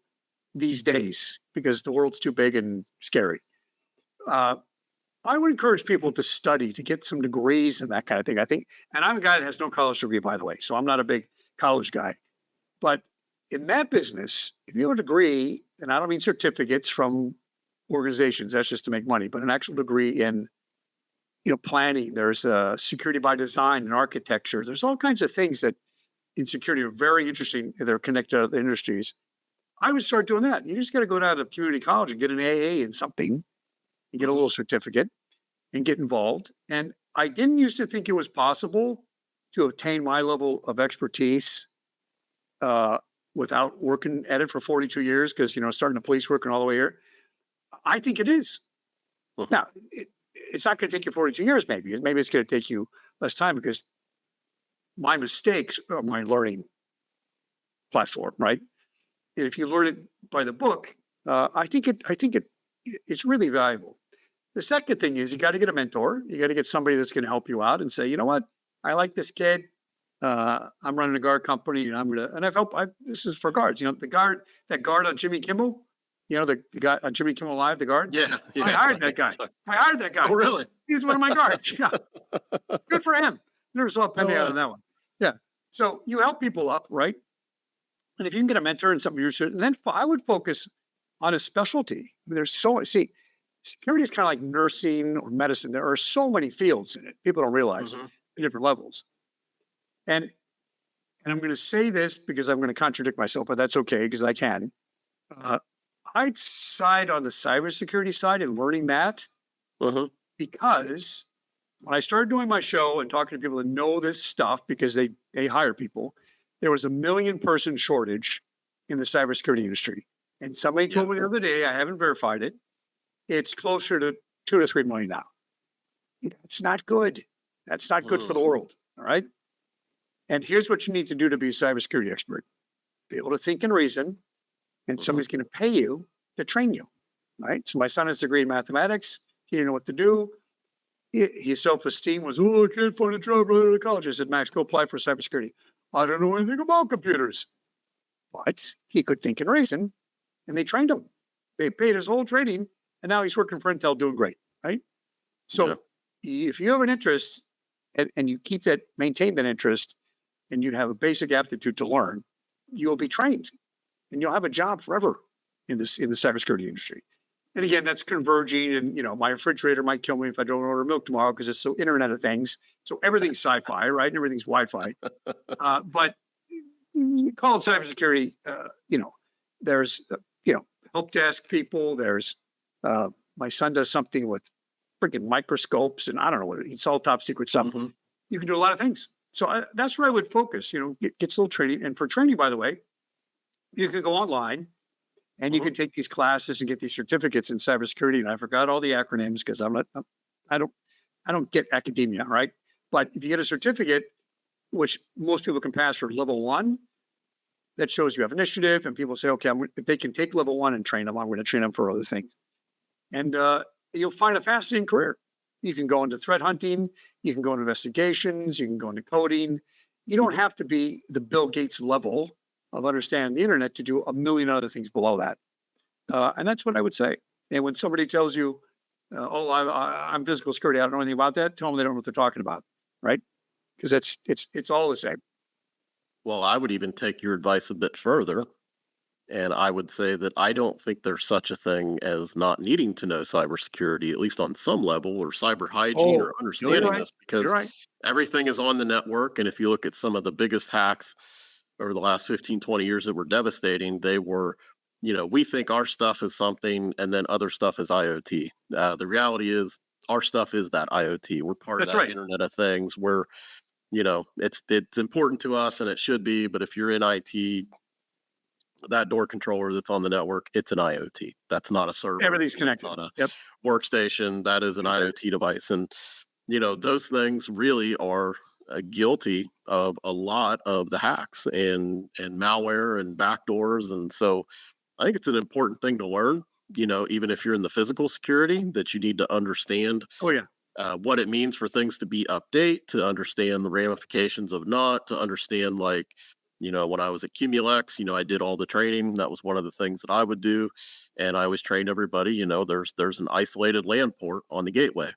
these days because the world's too big and scary. I would encourage people to study, to get some degrees and that kind of thing. I think, and I'm a guy that has no college degree, by the way, so I'm not a big college guy. But in that business, if you have a degree, and I don't mean certificates from organizations, that's just to make money, but an actual degree in, planning, there's security by design and architecture. There's all kinds of things that in security are very interesting. They're connected to other industries. I would start doing that. You just got to go down to community college and get an AA in something and get a little certificate and get involved. And I didn't used to think it was possible to obtain my level of expertise without working at it for 42 years because, starting the police working all the way here. I think it is. Mhm. Now, it's not going to take you 42 years, maybe. Maybe it's going to take you less time because my mistakes are my learning platform, right? And if you learn it by the book, I think it's really valuable. The second thing is you got to get a mentor. You got to get somebody that's going to help you out and say, you know what, I like this kid. I'm running a guard company, and this is for guards. That guard on Jimmy Kimmel. The guy on Jimmy Kimmel Live, the guard. Yeah, yeah. I hired that guy. I hired that guy. Oh, really? He was one of my guards. Yeah, good for him. Never saw a penny No out way. of that one. Yeah. So you help people up, right? And if you can get a mentor and something then I would focus on a specialty. I mean, there's security is kind of like nursing or medicine. There are so many fields in it. People don't realize Mhm. the different levels. And I'm going to say this because I'm going to contradict myself, but that's okay because I can. Uh, I'd side on the cybersecurity side and learning that Uh-huh. because when I started doing my show and talking to people that know this stuff because they hire people, there was a 1 million person shortage in the cybersecurity industry. And somebody Yeah. told me the other day, I haven't verified it, it's closer to 2 to 3 million now. It's not good. That's not good for the Mm. world. All right. And here's what you need to do to be a cybersecurity expert: be able to think and reason, and Mhm. somebody's going to pay you to train you. Right. So my son has a degree in mathematics. He didn't know what to do. His self-esteem was, oh, I can't find a job right out of college. I said, Max, go apply for cybersecurity. I don't know anything about computers. But he could think and reason, and they trained him. They paid his whole training, and now he's working for Intel doing great, right? Yeah. So if you have an interest and you keep that, maintain that interest, and you have a basic aptitude to learn, you'll be trained and you'll have a job forever in the cybersecurity industry. And again, that's converging. And my refrigerator might kill me if I don't order milk tomorrow because it's so Internet of Things. So everything's sci-fi, right? And everything's Wi-Fi. But call it cybersecurity. There's help desk people. There's my son does something with freaking microscopes, and I don't know what it's all top secret stuff. Mhm. You can do a lot of things. So that's where I would focus. Get a little training. And for training, by the way, you can go online and you Mhm. can take these classes and get these certificates in cybersecurity. And I forgot all the acronyms because I don't, I don't get academia, right? But if you get a certificate, which most people can pass for level 1, that shows you have initiative, and people say, okay, if they can take level 1 and train them, I'm going to train them for other things. And you'll find a fascinating career. You can go into threat hunting, you can go into investigations, you can go into coding. You don't Mhm. have to be the Bill Gates level of understanding the internet to do a million other things below that. And that's what I would say. And when somebody tells you, "Oh, I'm physical security. I don't know anything about that," tell them they don't know what they're talking about, right? Because it's all the same. Well, I would even take your advice a bit further, and I would say that I don't think there's such a thing as not needing to know cybersecurity, at least on some level, or cyber hygiene, or Oh, no, you're understanding right. this, You're because right. everything is on the network. And if you look at some of the biggest hacks over the last 15, 20 years that were devastating, they were, we think our stuff is something, and then other stuff is IoT. The reality is, our stuff is that IoT. We're part of That's that right. Internet of Things. Where it's important to us, and it should be. But if you're in IT, that door controller that's on the network, it's an IoT. That's not a server. Everything's That's connected. not a Yep. workstation. That is an IoT device. And those things really are guilty of a lot of the hacks and malware and backdoors. And so I think it's an important thing to learn. Even if you're in the physical security, that you need to understand Oh yeah. what it means for things to be update, to understand the ramifications of not, to understand, like, when I was at Cumulex, I did all the training. That was one of the things that I would do. And I always trained everybody, there's an isolated LAN port on the gateway.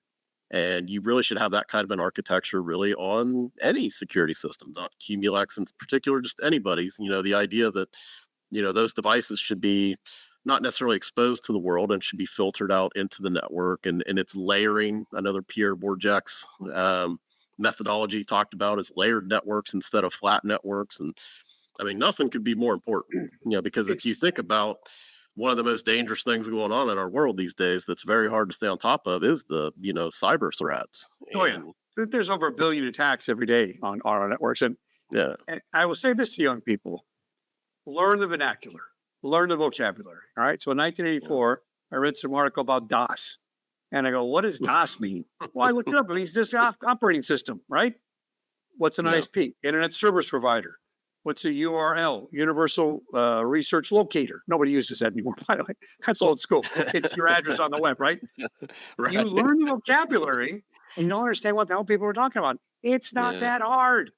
And you really should have that kind of an architecture really on any security system, not Cumulex in particular, just anybody's. The idea that, those devices should be not necessarily exposed to the world and should be filtered out into the network. And it's layering. Another Pierre Bourdieu's methodology talked about is layered networks instead of flat networks. And I mean, nothing could be more important, because if you It's think about one of the most dangerous things going on in our world these days that's very hard to stay on top of is the, cyber threats. Oh yeah. And There's over 1 billion attacks every day on our networks. yeah, And I will say this to young people: learn the vernacular, learn the vocabulary. All right. So in yeah, 1984, I read some article about DOS. And I go, what does DOS mean? Well, I looked it up. It means this operating system, right? What's an yeah, ISP? Internet service provider. What's a URL? Universal Research Locator. Nobody uses that anymore, by the way. That's old school. It's your address on the web, right? You right. learn the vocabulary and you don't understand what the hell people are talking about. It's not Yeah, that hard.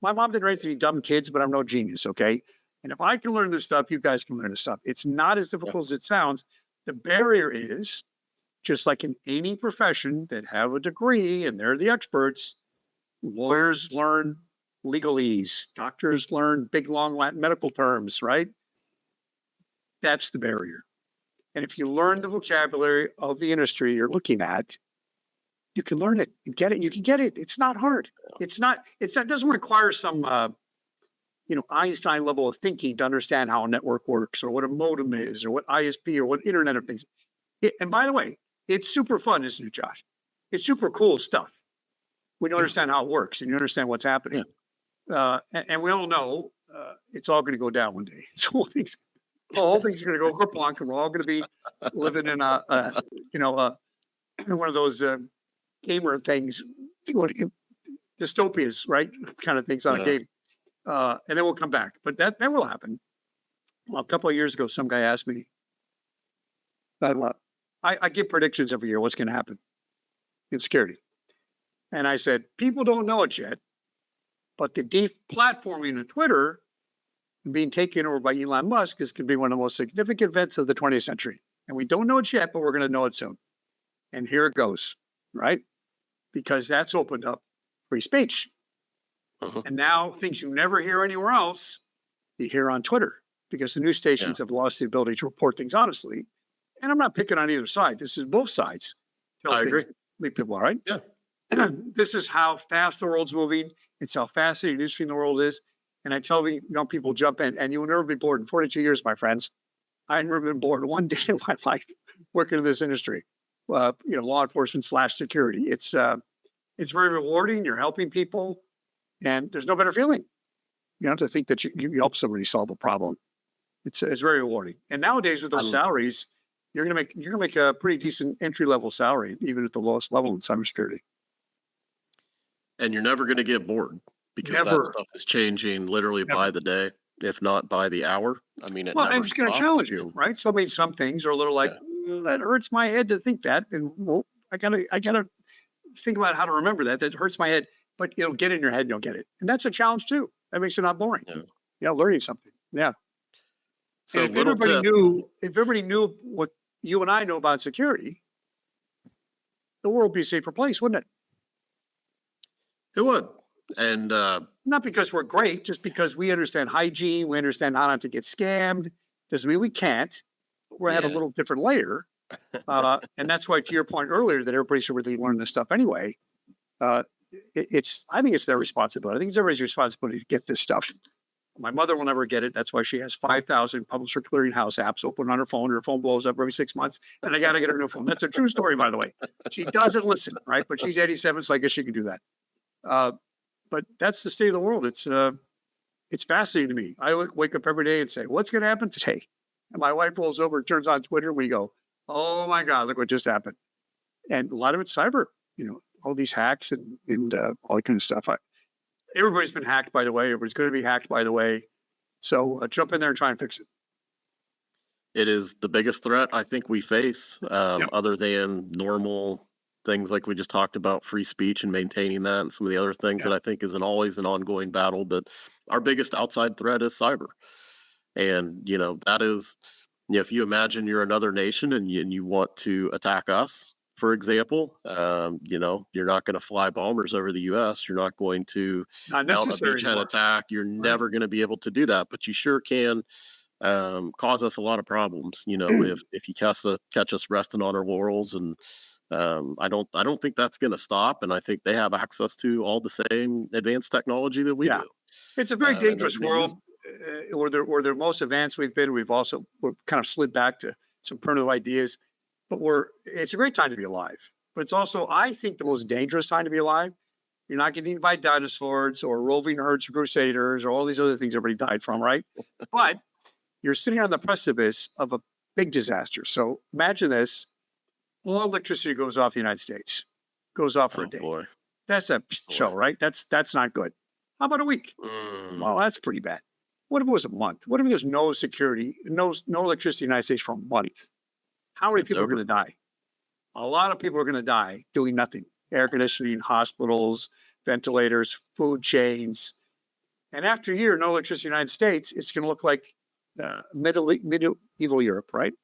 My mom didn't raise any dumb kids, but I'm no genius, okay? And if I can learn this stuff, you guys can learn this stuff. It's not as yeah, difficult as it sounds. The barrier is, just like in any profession that have a degree and they're the experts, lawyers learn legalese, doctors learn big, long Latin medical terms, right? That's the barrier. And if you learn the vocabulary of the industry you're looking at, you can learn it and get it. You can get it. It's not hard. It's not, it doesn't require some Einstein level of thinking to understand how a network works or what a modem is or what ISP or what Internet of Things. And by the way, it's super fun, isn't it, Josh? It's super cool stuff when you Yeah. understand how it works and you understand what's happening. And we all know it's all going to go down one day. So the whole thing's going to go kerplunk, and we're all going to be living in one of those gamer things, dystopias, right? Kind of things on a Yeah. game. And then we'll come back. But that will happen. Well, a couple of years ago, some guy asked me, I give predictions every year, what's going to happen in security. And I said, people don't know it yet, but the deplatforming of Twitter being taken over by Elon Musk is going to be one of the most significant events of the 20th century. And we don't know it yet, but we're going to know it soon. And here it goes, right? Because that's opened up free speech. And now things you never hear anywhere else, you hear on Twitter, because the news stations have lost the ability to report things honestly. And I'm not picking on either side. This is both sides. I agree. Leave people, all right? Yeah. This is how fast the world's moving. It's how fast the industry in the world is. And I tell young people, jump in, and you will never be bored. In 42 years, my friends, I've never been bored one day in my life working in this industry. Law enforcement / security. It's very rewarding. You're helping people, and there's no better feeling. To think that you help somebody solve a problem. It's very rewarding. And nowadays with those salaries, you're gonna make a pretty decent entry level salary, even at the lowest level in cybersecurity. And you're never going to get bored because that stuff is changing literally by the day, if not by the hour. I mean, I'm just going to challenge you, right? So I mean, some things are a little like that hurts my head to think that, and I gotta think about how to remember that. That hurts my head, but it'll get in your head and you'll get it, and that's a challenge too. That makes it not boring. Learning something. Yeah. So if everybody knew what you and I know about security, the world would be a safer place, wouldn't it? It would. And not because we're great, just because we understand hygiene, we understand how not to get scammed. Doesn't mean we can't. We're at a little different layer. And that's why, to your point earlier, that everybody should really learn this stuff anyway. I think it's their responsibility. I think it's everybody's responsibility to get this stuff. My mother will never get it. That's why she has 5,000 publisher clearinghouse apps open on her phone. Her phone blows up every 6 months, and I got to get her a new phone. That's a true story, by the way. She doesn't listen, right? But she's 87, so I guess she can do that. But that's the state of the world. It's fascinating to me. I wake up every day and say, what's going to happen today? And my wife rolls over, turns on Twitter, and we go, oh my God, look what just happened. And a lot of it's cyber, all these hacks and all that kind of stuff. Everybody's been hacked, by the way. Everybody's going to be hacked, by the way. So jump in there and try and fix it. It is the biggest threat I think we face, other than normal things like we just talked about, free speech and maintaining that, and some of the other things that I think is always an ongoing battle. But our biggest outside threat is cyber. And, that is, if you imagine you're another nation and you want to attack us, for example, you're not going to fly bombers over the U.S. You're not going to mount a beachhead attack. You're never going to be able to do that, but you sure can cause us a lot of problems. If you catch us resting on our laurels, and I don't think that's going to stop. And I think they have access to all the same advanced technology that we do. It's a very dangerous world. Where they're most advanced we've been. We're kind of slid back to some primitive ideas. But it's a great time to be alive. But it's also, I think, the most dangerous time to be alive. You're not getting eaten by dinosaurs or roving herds of crusaders or all these other things everybody died from, right? But you're sitting on the precipice of a big disaster. So imagine this. All electricity goes off the United States. Goes off for a day. Boy. That's a show, right? That's not good. How about a week? Well, that's pretty bad. What if it was a month? What if there's no security, no electricity in the United States for a month? How many people are going to die? A lot of people are going to die doing nothing. Air conditioning, hospitals, ventilators, food chains. And after a year, no electricity in the United States, it's going to look like medieval Europe, right?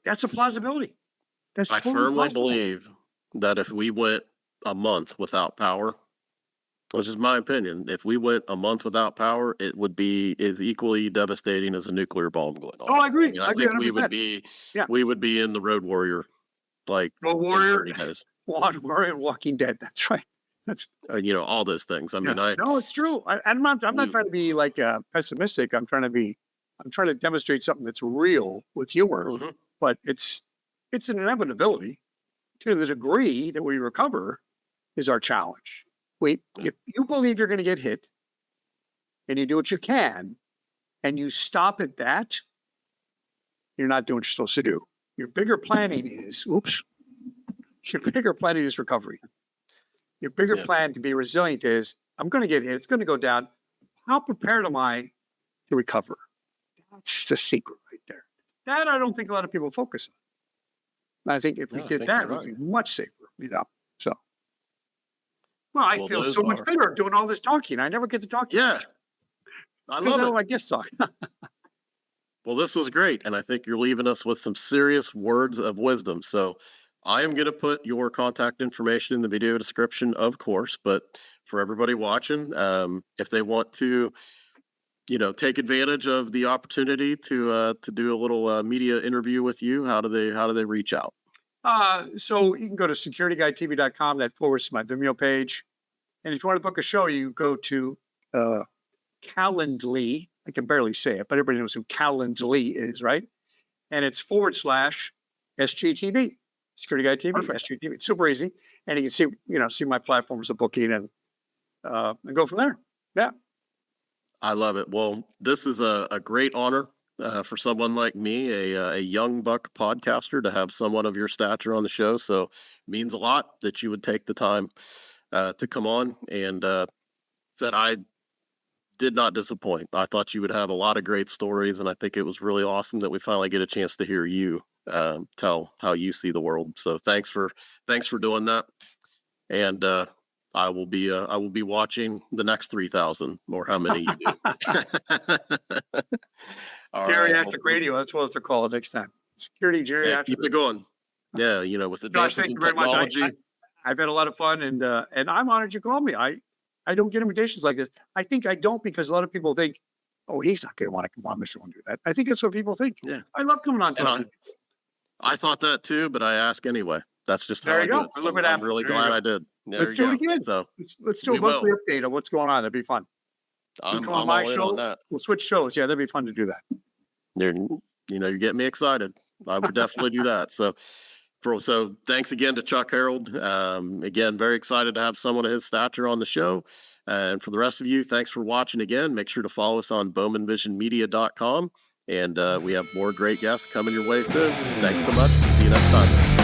That's a plausibility. I firmly believe that if we went a month without power, which is my opinion, if we went a month without power, it would be as equally devastating as a nuclear bomb going off. Oh, I agree. I think we would be in the Road Warrior, like Road Warrior, guys. Walking Dead. That's right. That's all those things. I mean, no, it's true. I'm not we- trying to be like pessimistic. I'm trying to demonstrate something that's real with humor, Mhm. but it's an inevitability. To the degree that we recover is our challenge. If you believe you're going to get hit and you do what you can and you stop at that, you're not doing what you're supposed to do. Your bigger planning is, your bigger planning is recovery. Your bigger Yeah. plan to be resilient is, I'm going to get hit. It's going to go down. How prepared am I to recover? That's the secret right there. That I don't think a lot of people focus on. And I think if we No, I did think that, you're we'd be much safer. So. Well, I Well, feel those so much are- better doing all this talking. I never get to talk. Yeah, I Because love it. I guess talk. Well, this was great, and I think you're leaving us with some serious words of wisdom. So, I am going to put your contact information in the video description, of course. But for everybody watching, if they want to, take advantage of the opportunity to do a little media interview with you, how do they reach out? So you can go to securityguidetv.com, that forwards my Vimeo page. And if you want to book a show, you go to Calendly. I can barely say it, but everybody knows who Calendly is, right? And it's /SGTV, Security Guide TV, Perfect. SGTV. It's super easy. And you can see my platforms of booking and go from there. Yeah. I love it. Well, this is a great honor for someone like me, a young buck podcaster, to have someone of your stature on the show. So it means a lot that you would take the time to come on, and said I did not disappoint. I thought you would have a lot of great stories, and I think it was really awesome that we finally get a chance to hear you tell how you see the world. So thanks for doing that, and I will be watching the next 3,000 or how many you do. All right, Geriatric well, radio. That's what they'll call it next time. Security yeah, geriatric. keep it going. Yeah, with Josh, advances thank in you very much. technology. I've had a lot of fun, and I'm honored you called me. I don't get invitations like this. I think I don't because a lot of people think, oh, he's not going to want to come on the show and do that. I think that's what people think. Yeah. I love coming on And talking. I thought that too, but I ask anyway. That's just how There I you do go. it. And look So what I'm happened. really There you glad go. I did. There Let's you do go. it again. So Let's do a we monthly will. update of what's going on. That'd be fun. You I'm come on all my in on show. that. We'll switch shows. Yeah, that'd be fun to do that. You're getting me excited. I would definitely do that. So thanks again to Chuck Harold. Again, very excited to have someone of his stature on the show. And for the rest of you, thanks for watching again. Make sure to follow us on bowmanvisionmedia.com. And we have more great guests coming your way soon. Thanks so much. See you next time.